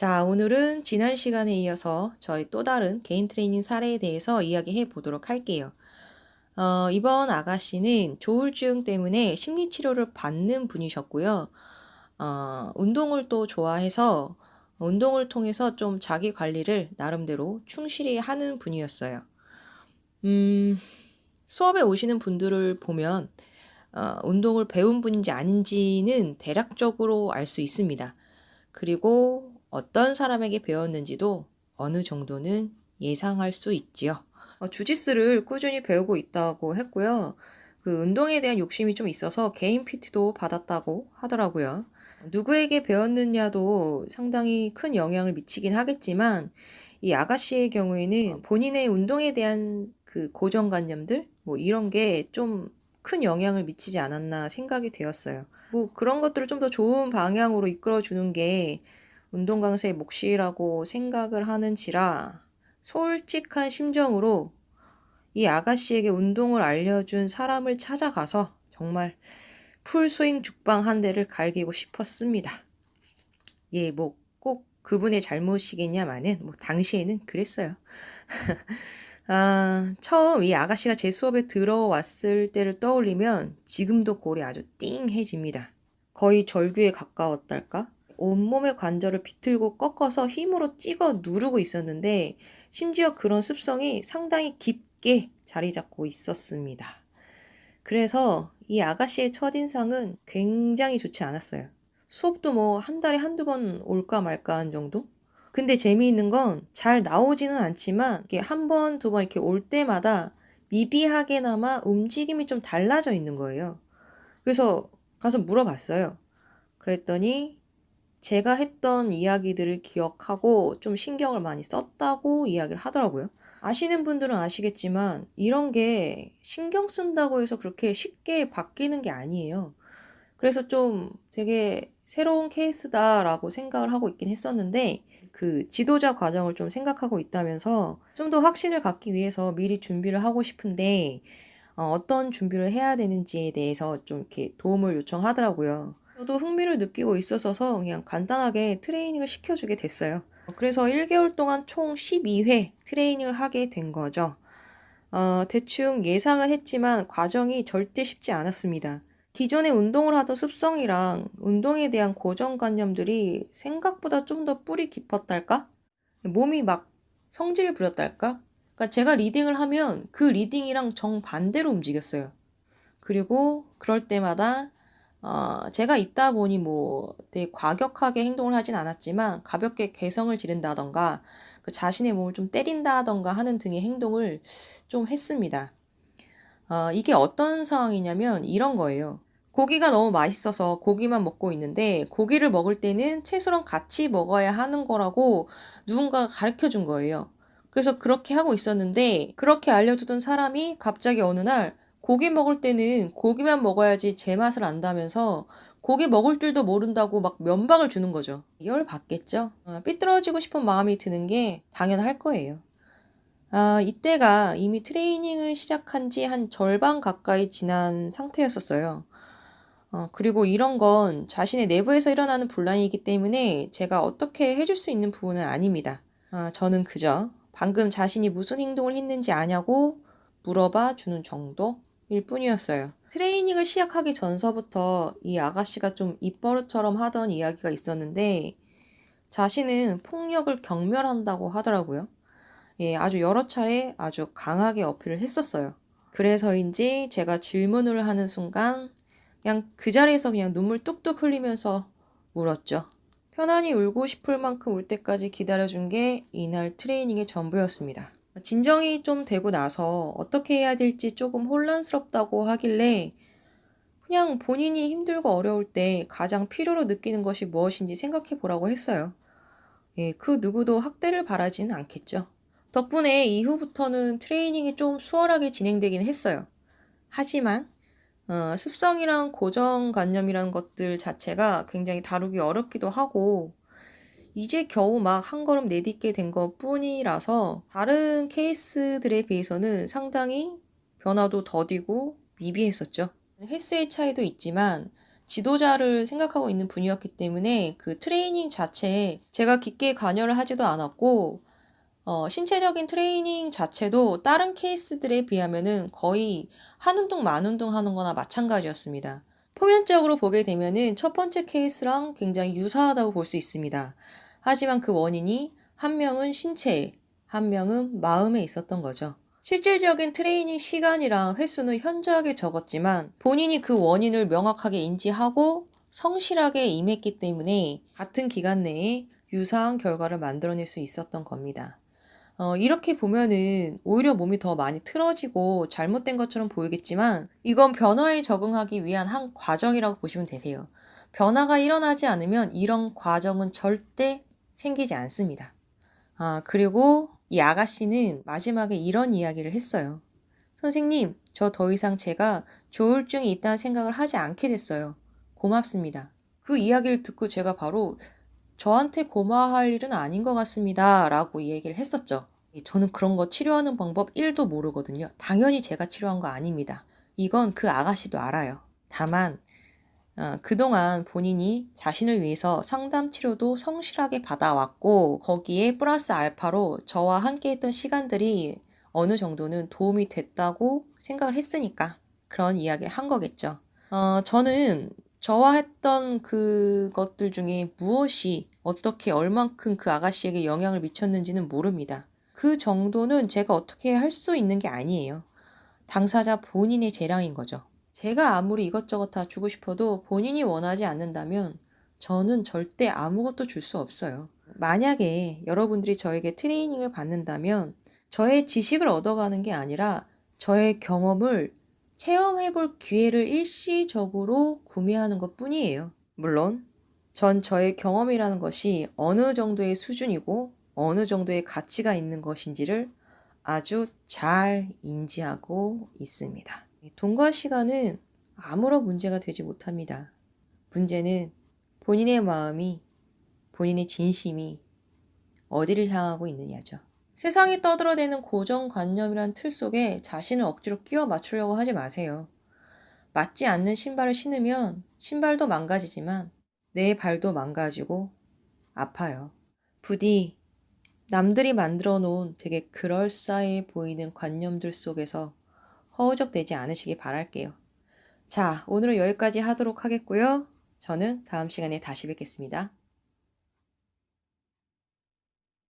자, 오늘은 지난 시간에 이어서 저희 또 다른 개인 트레이닝 사례에 대해서 이야기해 보도록 할게요. 이번 아가씨는 조울증 때문에 심리치료를 받는 분이셨고요. 운동을 또 좋아해서 운동을 통해서 좀 자기 관리를 나름대로 충실히 하는 분이었어요. 음, 수업에 오시는 분들을 보면 운동을 배운 분인지 아닌지는 대략적으로 알 수 있습니다. 그리고 어떤 사람에게 배웠는지도 어느 정도는 예상할 수 있지요. 주짓수를 꾸준히 배우고 있다고 했고요. 그 운동에 대한 욕심이 좀 있어서 개인 PT도 받았다고 하더라고요. 누구에게 배웠느냐도 상당히 큰 영향을 미치긴 하겠지만 이 아가씨의 경우에는 본인의 운동에 대한 그 고정관념들 뭐 이런 게 좀 큰 영향을 미치지 않았나 생각이 되었어요. 뭐 그런 것들을 좀 더 좋은 방향으로 이끌어 주는 게 운동 강사의 몫이라고 생각을 하는지라 솔직한 심정으로 이 아가씨에게 운동을 알려준 사람을 찾아가서 정말 풀스윙 죽방 한 대를 갈기고 싶었습니다. 예, 뭐 꼭 그분의 잘못이겠냐마는 뭐 당시에는 그랬어요. 처음 이 아가씨가 제 수업에 들어왔을 때를 떠올리면 지금도 골이 아주 띵해집니다. 거의 절규에 가까웠달까? 온몸의 관절을 비틀고 꺾어서 힘으로 찍어 누르고 있었는데 심지어 그런 습성이 상당히 깊게 자리 잡고 있었습니다. 그래서 이 아가씨의 첫인상은 굉장히 좋지 않았어요. 수업도 뭐 한 달에 한두 번 올까 말까 한 정도? 근데 재미있는 건 잘 나오지는 않지만 이게 한 번, 두 번 이렇게 올 때마다 미비하게나마 움직임이 좀 달라져 있는 거예요. 그래서 가서 물어봤어요. 그랬더니 제가 했던 이야기들을 기억하고 좀 신경을 많이 썼다고 이야기를 하더라고요. 아시는 분들은 아시겠지만 이런 게 신경 쓴다고 해서 그렇게 쉽게 바뀌는 게 아니에요. 그래서 좀 되게 새로운 케이스다라고 생각을 하고 있긴 했었는데 그 지도자 과정을 좀 생각하고 있다면서 좀 더 확신을 갖기 위해서 미리 준비를 하고 싶은데 어떤 준비를 해야 되는지에 대해서 좀 이렇게 도움을 요청하더라고요. 저도 흥미를 느끼고 있어서 그냥 간단하게 트레이닝을 시켜주게 됐어요. 그래서 1개월 동안 총 12회 트레이닝을 하게 된 거죠. 대충 예상은 했지만 과정이 절대 쉽지 않았습니다. 기존에 운동을 하던 습성이랑 운동에 대한 고정관념들이 생각보다 좀 더 뿌리 깊었달까? 몸이 막 성질을 부렸달까? 그러니까 제가 리딩을 하면 그 리딩이랑 정반대로 움직였어요. 그리고 그럴 때마다 제가 있다 보니 뭐 되게 과격하게 행동을 하진 않았지만 가볍게 개성을 지른다던가 그 자신의 몸을 좀 때린다던가 하는 등의 행동을 좀 했습니다. 이게 어떤 상황이냐면 이런 거예요. 고기가 너무 맛있어서 고기만 먹고 있는데 고기를 먹을 때는 채소랑 같이 먹어야 하는 거라고 누군가가 가르쳐 준 거예요. 그래서 그렇게 하고 있었는데 그렇게 알려주던 사람이 갑자기 어느 날 고기 먹을 때는 고기만 먹어야지 제맛을 안다면서 고기 먹을 줄도 모른다고 막 면박을 주는 거죠. 열 받겠죠? 삐뚤어지고 싶은 마음이 드는 게 당연할 거예요. 이때가 이미 트레이닝을 시작한 지 한 절반 가까이 지난 상태였었어요. 그리고 이런 건 자신의 내부에서 일어나는 분란이기 때문에 제가 어떻게 해줄 수 있는 부분은 아닙니다. 저는 그저 방금 자신이 무슨 행동을 했는지 아냐고 물어봐 주는 정도일 뿐이었어요. 트레이닝을 시작하기 전서부터 이 아가씨가 좀 입버릇처럼 하던 이야기가 있었는데 자신은 폭력을 경멸한다고 하더라고요. 예, 아주 여러 차례 아주 강하게 어필을 했었어요. 그래서인지 제가 질문을 하는 순간 그냥 그 자리에서 그냥 눈물 뚝뚝 흘리면서 울었죠. 편안히 울고 싶을 만큼 울 때까지 기다려준 게 이날 트레이닝의 전부였습니다. 진정이 좀 되고 나서 어떻게 해야 될지 조금 혼란스럽다고 하길래 그냥 본인이 힘들고 어려울 때 가장 필요로 느끼는 것이 무엇인지 생각해 보라고 했어요. 예, 그 누구도 학대를 바라지는 않겠죠. 덕분에 이후부터는 트레이닝이 좀 수월하게 진행되긴 했어요. 하지만 습성이랑 고정관념이라는 것들 자체가 굉장히 다루기 어렵기도 하고 이제 겨우 막 한 걸음 내딛게 된 것뿐이라서 다른 케이스들에 비해서는 상당히 변화도 더디고 미비했었죠. 횟수의 차이도 있지만 지도자를 생각하고 있는 분이었기 때문에 그 트레이닝 자체에 제가 깊게 관여를 하지도 않았고, 신체적인 트레이닝 자체도 다른 케이스들에 비하면은 거의 한 운동 만 운동 하는 거나 마찬가지였습니다. 표면적으로 보게 되면은 첫 번째 케이스랑 굉장히 유사하다고 볼 수 있습니다. 하지만 그 원인이 한 명은 신체에, 한 명은 마음에 있었던 거죠. 실질적인 트레이닝 시간이랑 횟수는 현저하게 적었지만 본인이 그 원인을 명확하게 인지하고 성실하게 임했기 때문에 같은 기간 내에 유사한 결과를 만들어낼 수 있었던 겁니다. 이렇게 보면은 오히려 몸이 더 많이 틀어지고 잘못된 것처럼 보이겠지만 이건 변화에 적응하기 위한 한 과정이라고 보시면 되세요. 변화가 일어나지 않으면 이런 과정은 절대 생기지 않습니다. 그리고 이 아가씨는 마지막에 이런 이야기를 했어요. 선생님, 저 더 이상 제가 조울증이 있다는 생각을 하지 않게 됐어요. 고맙습니다. 그 이야기를 듣고 제가 바로 저한테 고마워할 일은 아닌 것 같습니다. 라고 얘기를 했었죠. 저는 그런 거 치료하는 방법 1도 모르거든요. 당연히 제가 치료한 거 아닙니다. 이건 그 아가씨도 알아요. 다만 그동안 본인이 자신을 위해서 상담 치료도 성실하게 받아왔고 거기에 플러스 알파로 저와 함께 했던 시간들이 어느 정도는 도움이 됐다고 생각을 했으니까 그런 이야기를 한 거겠죠. 저는 저와 했던 그것들 중에 무엇이 어떻게 얼만큼 그 아가씨에게 영향을 미쳤는지는 모릅니다. 그 정도는 제가 어떻게 할 수 있는 게 아니에요. 당사자 본인의 재량인 거죠. 제가 아무리 이것저것 다 주고 싶어도 본인이 원하지 않는다면 저는 절대 아무것도 줄 수 없어요. 만약에 여러분들이 저에게 트레이닝을 받는다면 저의 지식을 얻어가는 게 아니라 저의 경험을 체험해 볼 기회를 일시적으로 구매하는 것 뿐이에요. 물론 전 저의 경험이라는 것이 어느 정도의 수준이고 어느 정도의 가치가 있는 것인지를 아주 잘 인지하고 있습니다. 돈과 시간은 아무런 문제가 되지 못합니다. 문제는 본인의 마음이, 본인의 진심이 어디를 향하고 있느냐죠. 세상이 떠들어대는 고정관념이란 틀 속에 자신을 억지로 끼워 맞추려고 하지 마세요. 맞지 않는 신발을 신으면 신발도 망가지지만 내 발도 망가지고 아파요. 부디 남들이 만들어 놓은 되게 그럴싸해 보이는 관념들 속에서 허우적대지 않으시길 바랄게요. 자, 오늘은 여기까지 하도록 하겠고요. 저는 다음 시간에 다시 뵙겠습니다.